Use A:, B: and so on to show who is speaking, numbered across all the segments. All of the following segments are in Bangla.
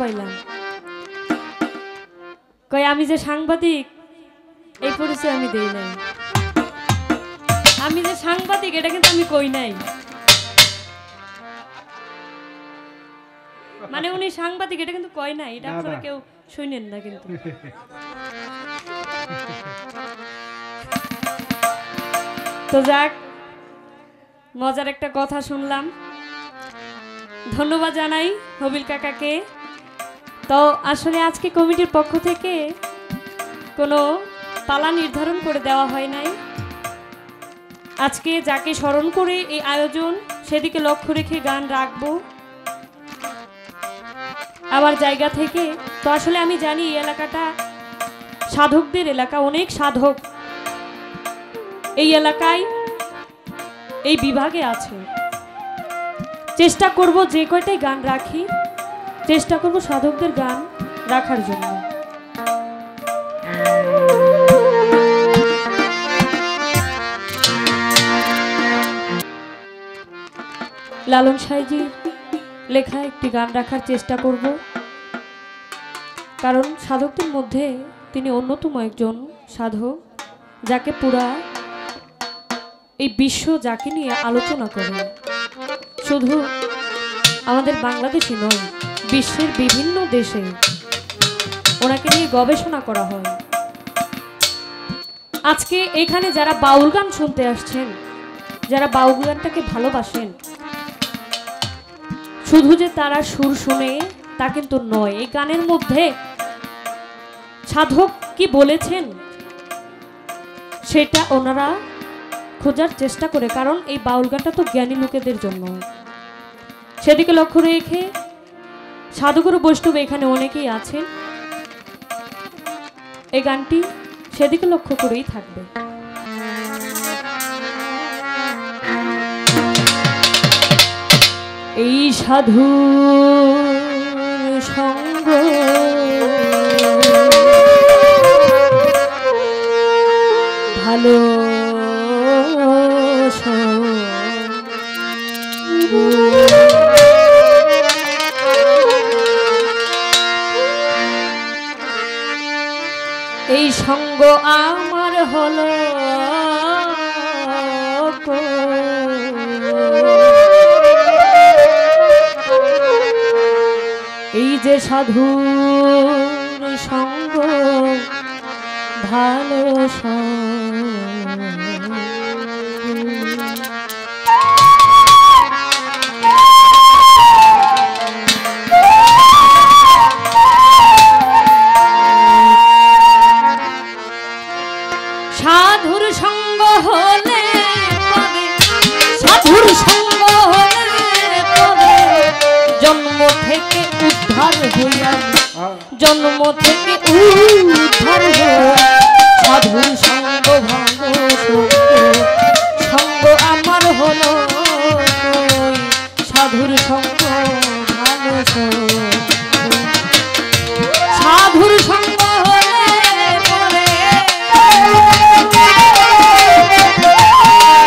A: পাইলাম কই আমি যে সাংবাদিক এই পরিচয় আমি দেই নাই। আমি যে সাংবাদিক এটা কিন্তু আমি কই নাই। মানে উনি সাংবাদিক এটা কিন্তু কয় নাই, এটা আপনারা কেউ শুনেন না কিন্তু। তো যাক, মজার একটা কথা শুনলাম, ধন্যবাদ জানাই হবিল কাকাকে। তো আসলে আজকে কমিটির পক্ষ থেকে কোনো পালা নির্ধারণ করে দেওয়া হয় নাই। আজকে যাকে স্মরণ করে এই আয়োজন সেদিকে লক্ষ্য রেখে গান রাখবো আমার জায়গা থেকে। তো আসলে আমি জানি এই এলাকাটা সাধকদের এলাকা, অনেক সাধক এই এলাকায় এই বিভাগে আছে। চেষ্টা করব যে কয়টাই গান রাখি, চেষ্টা করব সাধকদের গান রাখার জন্য। লালন সাইজির লেখা একটি গান রাখার চেষ্টা করব, কারণ সাধকদের মধ্যে তিনি অন্যতম একজন সাধক যাকে পুরা এই বিশ্ব যাকে নিয়ে আলোচনা করে। শুধু আমাদের বাংলাদেশে নয়, বিশ্বের বিভিন্ন দেশে ওনাকে নিয়ে গবেষণা করা হয়। আজকে এখানে যারা বাউল গান শুনতে আসছেন, যারা বাউল গানটাকে ভালোবাসেন, শুধু যে তারা সুর শুনে তা কিন্তু নয়, এই গানের মধ্যে সাধক কি বলেছেন সেটা ওনারা খোঁজার চেষ্টা করে। কারণ এই বাউল গানটা তো জ্ঞানী লোকেদের জন্য, সেদিকে লক্ষ্য রেখে সাধুগুরু বৈষ্ণব এখানে অনেকেই আছেন। এই গানটি সেদিকে লক্ষ্য করেই থাকবে। এই সাধু সঙ্গ ভালো এই সঙ্গ আমার হলো এই যে সাধুর সঙ্গ ভালো সাধুর সঙ্গ হলে সাধুর সঙ্গ হলে জন্ম থেকে উদ্ধার হইয়া, জন্ম থেকে উদ্ধার হইয়া সাধুর সঙ্গ ভালো সঙ্গ আমার হলো, সাধুর সঙ্গ ভালো সাধুর সঙ্গ হলে পরে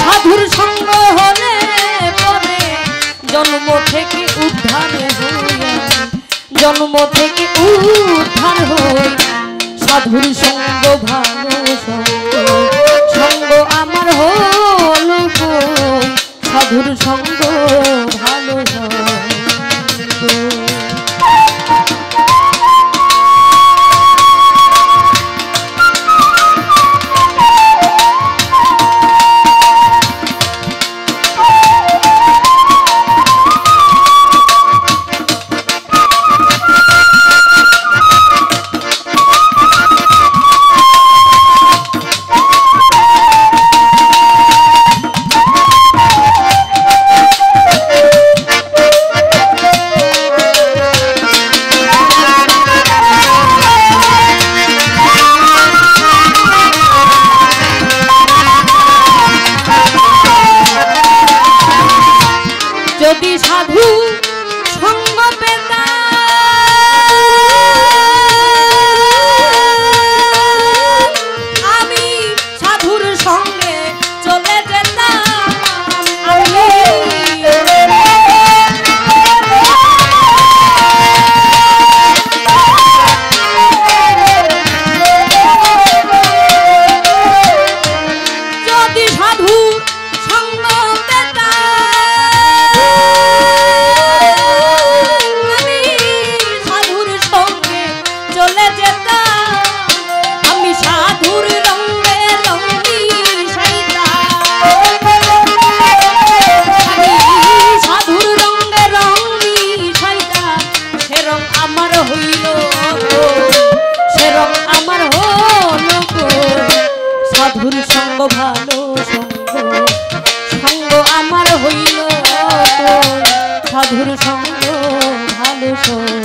A: সাধুর সঙ্গ হলে পরে জন্ম থেকে উদ্ধার হইয়া, জন্ম থেকে উদ্ধার হই সাধুর সঙ্গ ভালো সঙ্গ আমার হলো, সাধুর সঙ্গ ভালো আমার হইল সে রং আমার হলো সাধুর সঙ্গ ভালো সঙ্গ সঙ্গ আমার হইল সাধুর সঙ্গ ভালো সঙ্গ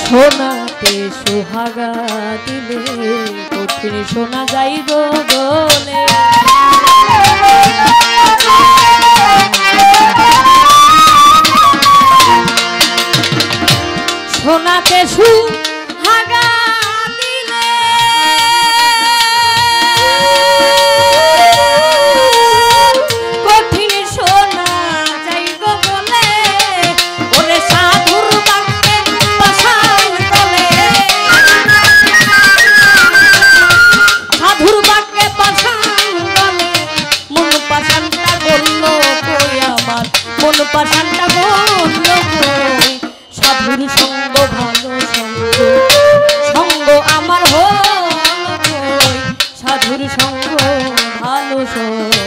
A: সোনাতে সোহাগা দিলে কঠিন শোনা যাই গো বলে সোনাতে সোহাগা দিলে কঠিন শোনা যাই গো বলে ওরে সাধুর পাশানটা বলল সাধুর সঙ্গ ভালো সঙ্গ সঙ্গ আমার হল সাধুর সঙ্গ ভালো সঙ্গ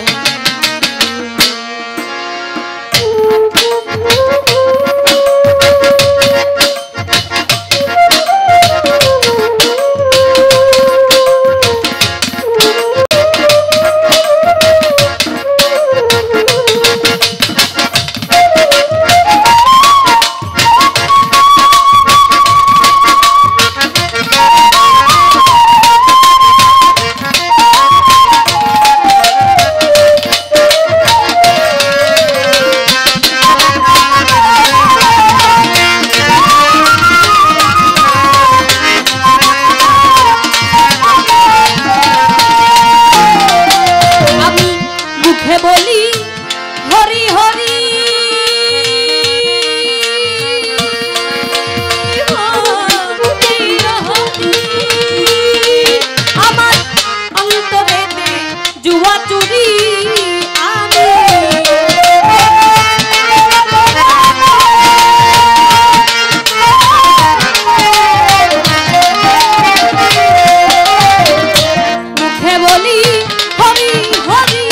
A: বলি হরি হরি আমার অন্তরেতে জুয়া চুরি মুখে বলি হরি হরি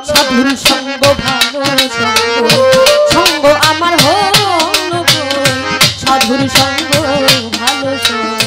A: সাধুর সঙ্গ ভালো সঙ্গ সঙ্গ আমার হল সাধুর সঙ্গ ভালো সঙ্গ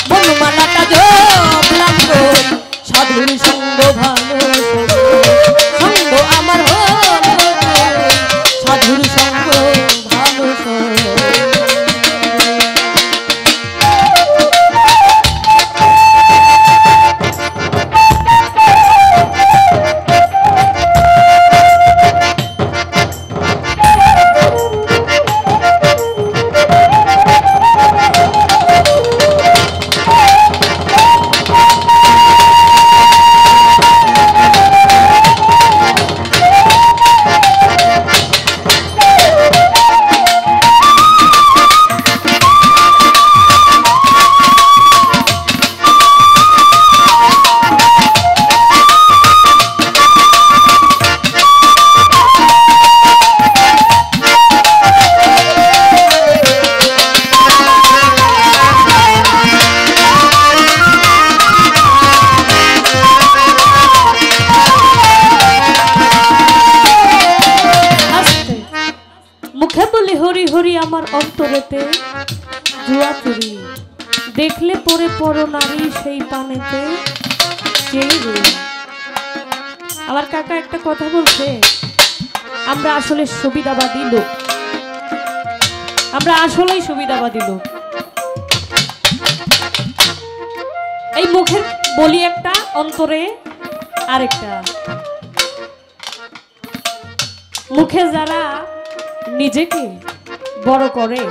A: বনমালাটা জপলাম গো সাধুর সঙ্গ ভালো সঙ্গ আমার হলো সাধুর সঙ্গ ভালো আমার অন্তরেতে জুয়া চুরি দেখলে পরে পর নারী সেই পানেতে আমার কাকা একটা কথা বলছে আমরা আসলে সুবিধাবাদী লোক আমরা আসলেই সুবিধাবাদী লোক এই মুখের বলি একটা অন্তরে আরেকটা মুখে যারা নিজেকে বড় করে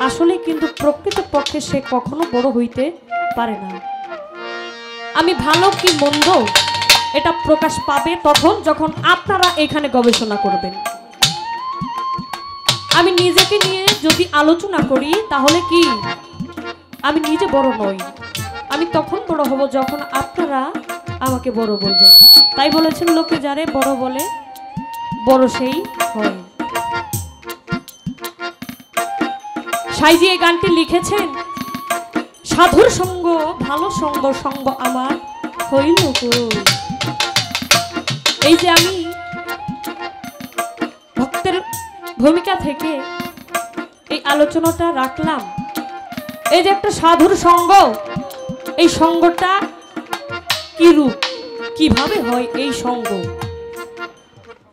A: আসলে কিন্তু প্রকৃতপক্ষে সে কখনো বড় হইতে পারে না আমি ভালো কি মন্দ এটা প্রকাশ পাবে তখন যখন আপনারা এখানে গবেষণা করবেন আমি নিজেকে নিয়ে যদি আলোচনা করি তাহলে কি আমি নিজে বড় নই আমি তখন বড় হব যখন আপনারা আমাকে বড় বলবেন তাই বলেছেন লোকে যারে বড় বলে বড় সেই হয় সাইজি এই গানটি লিখেছেন সাধুর সঙ্গ ভালো সঙ্গ সঙ্গ আমার হইল এই যে আমি ভক্তের ভূমিকা থেকে এই আলোচনাটা রাখলাম এই যে একটা সাধুর সঙ্গ এই সঙ্গটা কি রূপ কিভাবে হয় এই সঙ্গ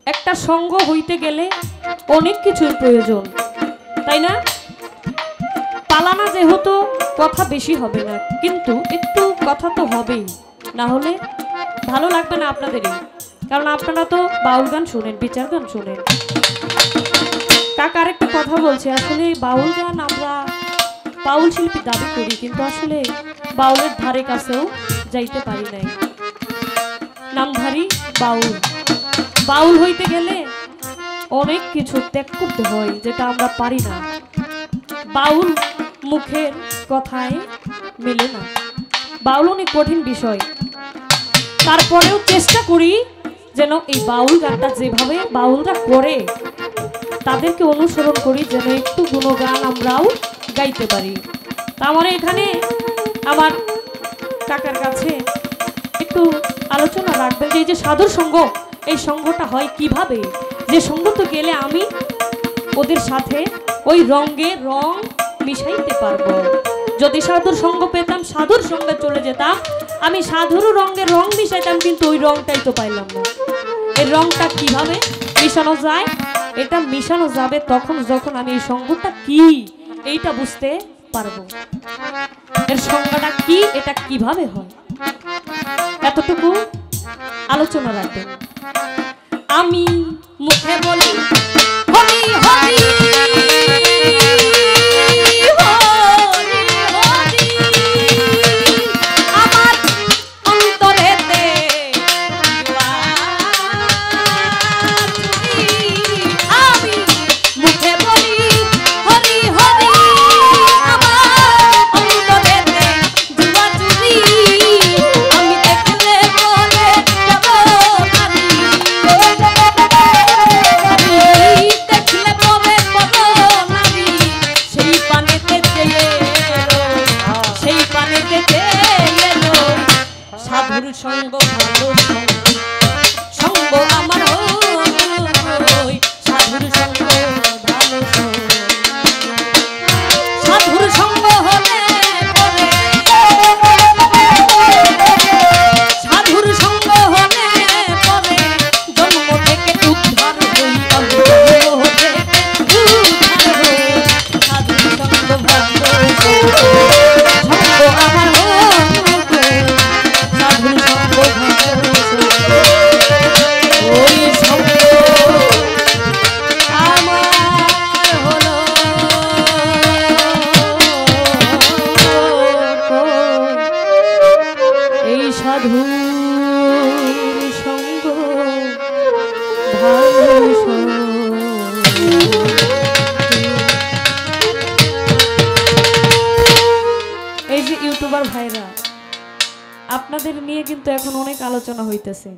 A: একটা সঙ্গ হইতে গেলে অনেক কিছুর প্রয়োজন তাই না পালানা যেহেতু কথা বেশি হবে না কিন্তু একটু কথা তো হবেই না হলে ভালো লাগবে না আপনাদেরই কারণ আপনারা তো বাউল গান শুনেন বিচার গান শুনেন কাকা আরেকটা কথা বলছে আসলে বাউল গান আমরা বাউল শিল্পী দাবি করি কিন্তু আসলে বাউলের ধারে কাছেও যাইতে পারি নাই নামধারী বাউল বাউল হইতে গেলে অনেক কিছু ত্যাগ করতে হয় যেটা আমরা পারি না বাউল মুখের কথায় মেলে না বাউল অনেক কঠিন বিষয় তারপরেও চেষ্টা করি যেন এই বাউল গানটা যেভাবে বাউলরা করে তাদেরকে অনুসরণ করি যেন একটু গুণগান আমরাও গাইতে পারি তা আমার এখানে আমার কাকার কাছে একটু আলোচনা রাখবেন যে এই যে সাধুর সঙ্গ এই সঙ্গটা হয় কিভাবে যে সঙ্গ তো গেলে আমি ওদের সাথে ওই রঙে রং মিশাইতে পারবো যদি সাধুর সঙ্গ পেতাম সাধুর সঙ্গে চলে যেতাম আমি সাধুর রঙে রং মিশাইতাম কিন্তু ওই রংটাই তো পাইলাম না এই রংটা কিভাবে মিশানো যায় এটা মিশানো যাবে তখন যখন আমি এই সঙ্গটা কি এইটা বুঝতে পারবো এর সংজ্ঞাটা কি এটা কিভাবে হয় এতটুকু আলোচনা রাখবেন আমি মুখে বলি হরি হরি সঙ্গ ভালো সঙ্গ আমার সাধুর সঙ্গ ভালো সাধুর সঙ্গ হলে পরে সাধু সঙ্গ ভালো এই যে ইউটিউবার ভাইরা আপনাদের নিয়ে কিন্তু এখন অনেক আলোচনা হইতেছে।